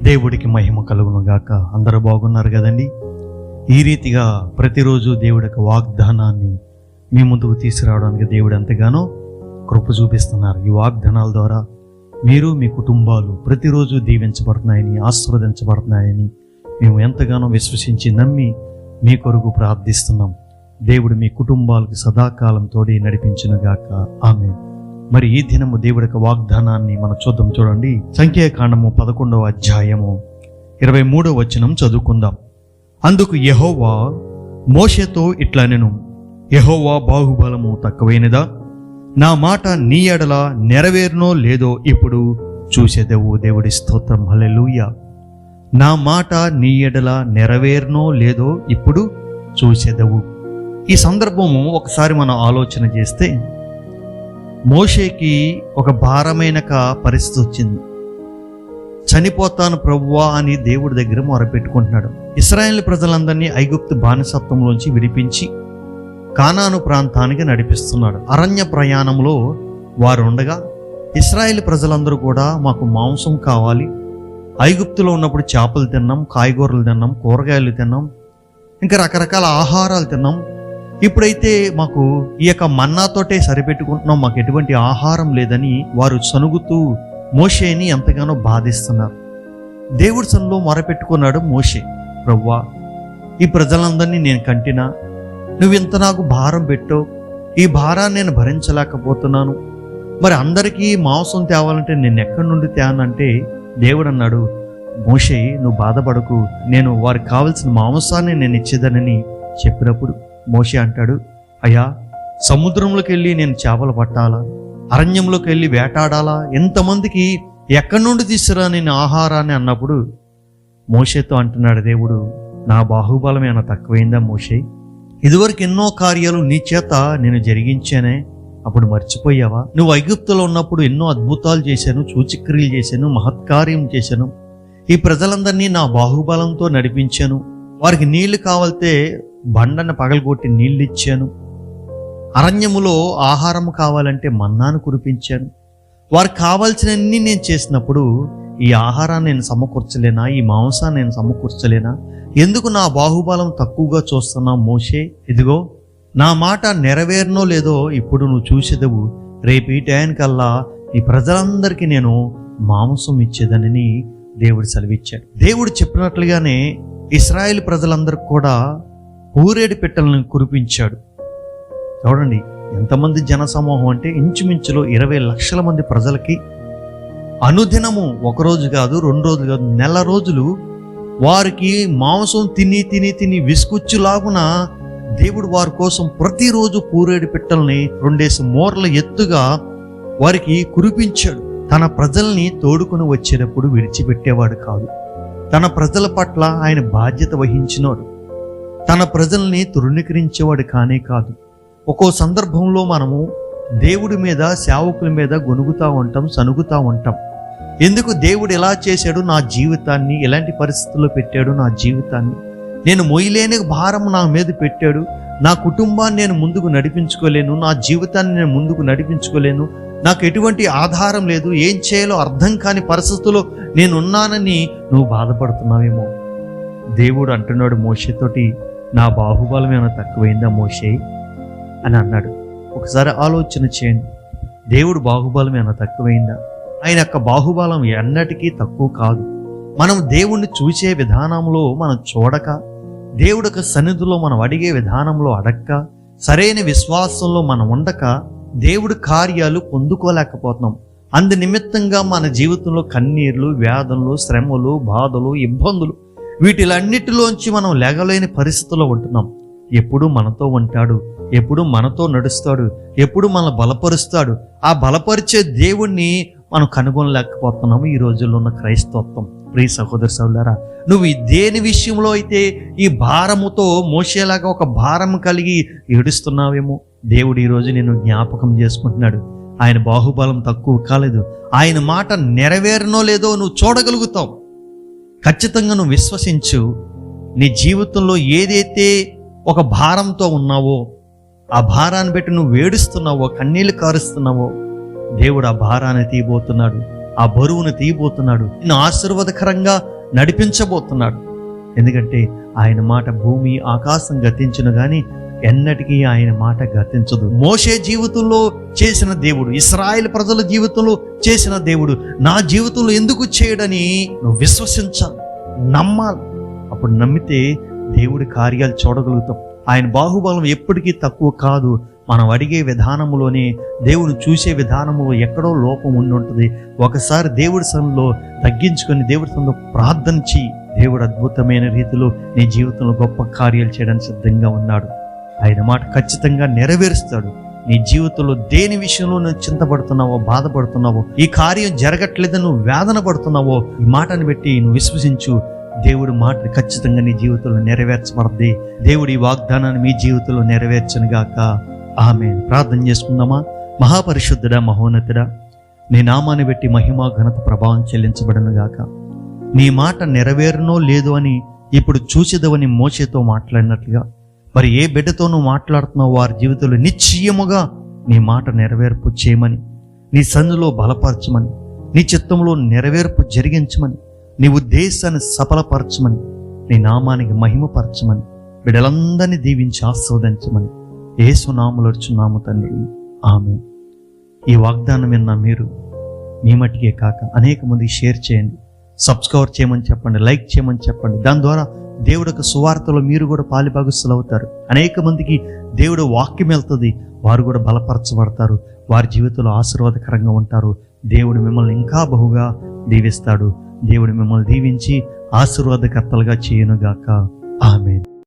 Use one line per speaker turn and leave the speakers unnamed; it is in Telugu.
దేవుడికి మహిమ కలుగును గాక. అందరూ బాగున్నారు కదండి. ఈ రీతిగా ప్రతిరోజు దేవుడి యొక్క వాగ్దానాన్ని మీ ముందుకు తీసుకురావడానికి దేవుడు ఎంతగానో కృప చూపిస్తున్నారు. ఈ వాగ్దానాల ద్వారా మీరు మీ కుటుంబాలు ప్రతిరోజు దీవించబడుతున్నాయని, ఆశీర్వదించబడుతున్నాయని మేము ఎంతగానో విశ్వసించి నమ్మి మీ కొరకు ప్రార్థిస్తున్నాం. దేవుడు మీ కుటుంబాలకు సదాకాలం తోడి నడిపించునుగాక. ఆమేన్. మరి ఈ దినము దేవుడి యొక్క వాగ్దానాన్ని మనం చూడండి. సంఖ్యాకాండము 11వ అధ్యాయము 23వ వచనం చదువుకుందాం. అందుకు యెహోవా మోషేతో ఇట్లనెను, యెహోవా బాహుబలము తక్కువైనదా? నా మాట నీ ఎడల నెరవేరునో లేదో ఇప్పుడు చూసేదెవు. దేవుడి స్తోత్రం, హల్లెలూయా. నా మాట నీ ఎడల నెరవేరునో లేదో ఇప్పుడు చూసేదెవు. ఈ సందర్భము ఒకసారి మనం ఆలోచన చేస్తే, మోషేకి ఒక భారమైన పరిస్థితి వచ్చింది. చనిపోతాను ప్రభువా అని దేవుడి దగ్గర మొరపెట్టుకుంటున్నాడు. ఇశ్రాయేలు ప్రజలందరినీ ఐగుప్తు బానిసత్వంలోంచి విడిపించి కానాను ప్రాంతానికి నడిపిస్తున్నాడు. అరణ్య ప్రయాణంలో వారు ఉండగా ఇశ్రాయేలు ప్రజలందరూ కూడా మాకు మాంసం కావాలి, ఐగుప్తులో ఉన్నప్పుడు చేపలు తిన్నాం, కాయగూరలు తిన్నాం, కూరగాయలు తిన్నాం, ఇంకా రకరకాల ఆహారాలు తిన్నాం, ఇప్పుడైతే మాకు ఈ యొక్క మన్నాతోటే సరిపెట్టుకుంటున్నాం, మాకు ఎటువంటి ఆహారం లేదని వారు సనుగుతూ మోషేని ఎంతగానో బాధిస్తున్నారు. దేవుడి సన్నిధిలో మొరపెట్టుకున్నాడు మోషే, ప్రభువా ఈ ప్రజలందరినీ నేను కంటినా, నువ్వు ఇంత నాకు భారం పెట్టావు, ఈ భారాన్ని నేను భరించలేకపోతున్నాను, మరి అందరికీ మాంసం తేవాలంటే నేను ఎక్కడి నుండి తేనంటే దేవుడు అన్నాడు, మోషే నువ్వు బాధపడకు, నేను వారికి కావలసిన మాంసాన్ని నేను ఇచ్చేదనని చెప్పినప్పుడు మోషే అంటాడు, అయ్యా సముద్రంలోకి వెళ్ళి నేను చేపలు పట్టాలా, అరణ్యంలోకి వెళ్ళి వేటాడాలా, ఎంతమందికి ఎక్కడి నుండి తీసుకురా నేను ఆహారాన్ని అన్నప్పుడు మోషేతో అంటున్నాడు దేవుడు, నా బాహుబలం ఏమైనా తక్కువైందా మోషే? ఇదివరకు ఎన్నో కార్యాలు నీ చేత నేను జరిగించానే, అప్పుడు మర్చిపోయావా? నువ్వు ఐగుప్తులో ఉన్నప్పుడు ఎన్నో అద్భుతాలు చేశాను, సూచక్రియలు చేశాను, మహత్కార్యం చేశాను, ఈ ప్రజలందరినీ నా బాహుబలంతో నడిపించాను, వారికి నీళ్లు కావాలితే బండను పగలగొట్టి నీళ్ళు ఇచ్చాను, అరణ్యములో ఆహారం కావాలంటే మన్నాను కురిపించాను, వారికి కావాల్సినన్ని నేను చేసినప్పుడు ఈ ఆహారాన్ని నేను సమకూర్చలేనా, ఈ మాంసాన్ని నేను సమకూర్చలేనా? ఎందుకు నా బాహుబలం తక్కువగా చూస్తున్నావు మోషే? ఇదిగో నా మాట నెరవేరునో లేదో ఇప్పుడు నువ్వు చూసేదవు, రేపు ఈ టైంకల్లా ఈ ప్రజలందరికీ నేను మాంసం ఇచ్చేదనని దేవుడు సెలవిచ్చాడు. దేవుడు చెప్పినట్లుగానే ఇశ్రాయేలు ప్రజలందరికీ కూడా పూరేడు పిట్టలను కురిపించాడు. చూడండి ఎంతమంది జనసమూహం అంటే ఇంచుమించులో 20 లక్షల మంది ప్రజలకి అనుదినము ఒకరోజు కాదు, 2 రోజులు కాదు, నెల రోజులు వారికి మాంసం తిని తిని తిని విసుకొచ్చులాగున దేవుడు వారి కోసం ప్రతిరోజు పూరేడు పిట్టల్ని 2 మూరల ఎత్తుగా వారికి కురిపించాడు. తన ప్రజల్ని తోడుకుని వచ్చేటప్పుడు విడిచిపెట్టేవాడు కాదు. తన ప్రజల పట్ల ఆయన బాధ్యత వహించినాడు. తన ప్రజల్ని తృణీకరించేవాడు కానే కాదు. ఒక్కో సందర్భంలో మనము దేవుడి మీద, సేవకుల మీద గొనుగుతూ ఉంటాం, సనుగుతూ ఉంటాం. ఎందుకు దేవుడు ఎలా చేశాడు నా జీవితాన్ని, ఎలాంటి పరిస్థితుల్లో పెట్టాడు నా జీవితాన్ని, నేను మొయ్యలేని భారం నా మీద పెట్టాడు, నా కుటుంబాన్ని నేను ముందుకు నడిపించుకోలేను, నా జీవితాన్ని నేను ముందుకు నడిపించుకోలేను, నాకు ఎటువంటి ఆధారం లేదు, ఏం చేయాలో అర్థం కాని పరిస్థితుల్లో నేనున్నానని నువ్వు బాధపడుతున్నావేమో. దేవుడు అంటున్నాడు మోషేతోటి, నా బాహుబలం ఏమైనా తక్కువైందా మోషే అని అన్నాడు. ఒకసారి ఆలోచన చేయండి, దేవుడు బాహుబలం ఏమైనా తక్కువైందా? ఆయన యొక్క బాహుబలం ఎన్నటికీ తక్కువ కాదు. మనం దేవుణ్ణి చూసే విధానంలో మనం చూడక, దేవుడి యొక్క సన్నిధిలో మనం అడిగే విధానంలో అడక్క, సరైన విశ్వాసంలో మనం ఉండక దేవుడి కార్యాలు పొందుకోలేకపోతున్నాం. అందు నిమిత్తంగా మన జీవితంలో కన్నీర్లు, వేదనలు, శ్రమలు, బాధలు, ఇబ్బందులు, వీటిలన్నిటిలోంచి మనం లేగలేని పరిస్థితుల్లో ఉంటున్నాం. ఎప్పుడు మనతో ఉంటాడు, ఎప్పుడు మనతో నడుస్తాడు, ఎప్పుడు మనల్ని బలపరుస్తాడు. ఆ బలపరిచే దేవుణ్ణి మనం కనుగొనలేకపోతున్నాము ఈ రోజుల్లో ఉన్న క్రైస్తవత్వం. ప్రియ సహోదర సహోదరా, నువ్వు దేని విషయంలో అయితే ఈ భారముతో మోసేలాగా ఒక భారం కలిగి ఏడుస్తున్నావేమో, దేవుడు ఈరోజు నేను జ్ఞాపకం చేసుకుంటున్నాడు. ఆయన బాహుబలం తక్కువ కాలేదు. ఆయన మాట నెరవేరనో లేదో నువ్వు చూడగలుగుతావు. ఖచ్చితంగా నువ్వు విశ్వసించు. నీ జీవితంలో ఏదైతే ఒక భారంతో ఉన్నావో, ఆ భారాన్ని బట్టి నువ్వు ఏడుస్తున్నావో, కన్నీళ్లు కారుస్తున్నావో, దేవుడు ఆ భారాన్ని తీయబోతున్నాడు, ఆ బరువును తీయబోతున్నాడు. నిన్ను ఆశీర్వాదకరంగా నడిపించబోతున్నాడు. ఎందుకంటే ఆయన మాట భూమి ఆకాశం గతించును గాని ఎన్నటికీ ఆయన మాట గతించదు. మోషే జీవితంలో చేసిన దేవుడు, ఇశ్రాయేలు ప్రజల జీవితంలో చేసిన దేవుడు నా జీవితంలో ఎందుకు చేయడని నువ్వు విశ్వసించాలి, నమ్మాలి. అప్పుడు నమ్మితే దేవుడి కార్యాలు చూడగలుగుతాం. ఆయన బాహుబలం ఎప్పటికీ తక్కువ కాదు. మనం అడిగే విధానంలోనే, దేవుని చూసే విధానంలో ఎక్కడో లోపం ఉండి ఉంటుంది. ఒకసారి దేవుడి సన్నిధిలో తగ్గించుకొని దేవుడి సన్నిధిలో ప్రార్థన చెయ్యి. దేవుడు అద్భుతమైన రీతిలో నీ జీవితంలో గొప్ప కార్యాలు చేయడానికి సిద్ధంగా ఉన్నాడు. ఆయన మాట ఖచ్చితంగా నెరవేరుస్తాడు. నీ జీవితంలో దేని విషయంలో నువ్వు చింతపడుతున్నావో, బాధపడుతున్నావో, ఈ కార్యం జరగట్లేదని నువ్వు వేదన పడుతున్నావో, ఈ మాటను బట్టి నువ్వు విశ్వసించు. దేవుడి మాట ఖచ్చితంగా నీ జీవితంలో నెరవేర్చబడద్ది. దేవుడి వాగ్దానాన్ని మీ జీవితంలో నెరవేర్చనుగాక. ఆమేన్. ప్రార్థన చేసుకుందామా? మహాపరిశుద్ధుడా, మహోన్నతుడా, నీ నామాన్ని బట్టి మహిమ, ఘనత, ప్రభావం చెల్లించబడనుగాక. నీ మాట నెరవేరునో లేదో అని ఇప్పుడు చూసేదవని మోషేతో మాట్లాడినట్లుగా, మరి ఏ బిడ్డతో నువ్వు మాట్లాడుతున్నావు వారి జీవితంలో నిశ్చయముగా నీ మాట నెరవేర్పు చేయమని, నీ సన్నిధిలో బలపరచమని, నీ చిత్తంలో నెరవేర్పు జరిగించమని, నీ ఉద్దేశాన్ని సఫలపరచమని, నీ నామానికి మహిమపరచమని, బిడ్డలందరినీ దీవించి ఆస్వాదించమని యేసు నామములో అడుగుచున్నాము తండ్రి. ఆమేన్. ఈ వాగ్దానం విన్న మీరు మీ మట్టికే కాక అనేక మందికి షేర్ చేయండి, సబ్స్క్రైబ్ చేయమని చెప్పండి, లైక్ చేయమని చెప్పండి. దాని ద్వారా దేవుడి యొక్క సువార్తలో మీరు కూడా పాలిభాగస్తులు అవుతారు. అనేక మందికి దేవుడు వాక్యం వెళ్తుంది, వారు కూడా బలపరచబడతారు, వారి జీవితంలో ఆశీర్వాదకరంగా ఉంటారు. దేవుడు మిమ్మల్ని ఇంకా బహుగా దీవిస్తాడు. దేవుడు మిమ్మల్ని దీవించి ఆశీర్వాదకర్తలుగా చేయనుగాక. ఆమేన్.